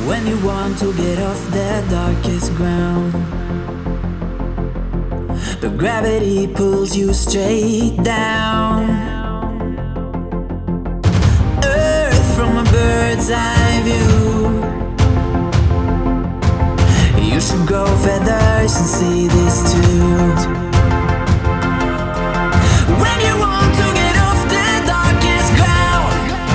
When you want to get off the darkest ground, but gravity pulls you straight down. Earth from a bird's eye view. You should grow feathers and see this too. When you want to get off the darkest ground,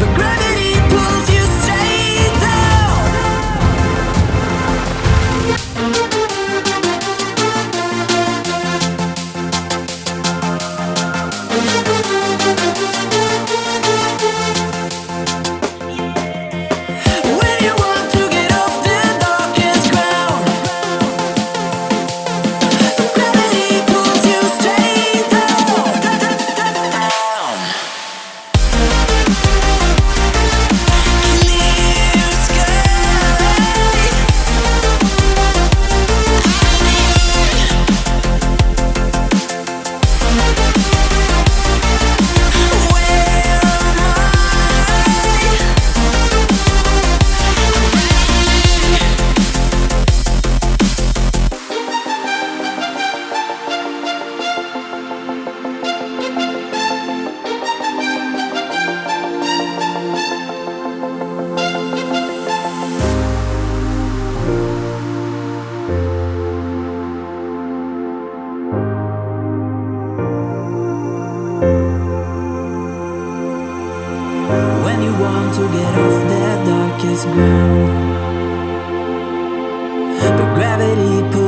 but gravity pulls you straight down. When you want to get off the darkest ground, but gravity pulls you straight down. Clear sky. Where am When you want to get off the darkest ground, but gravity pulls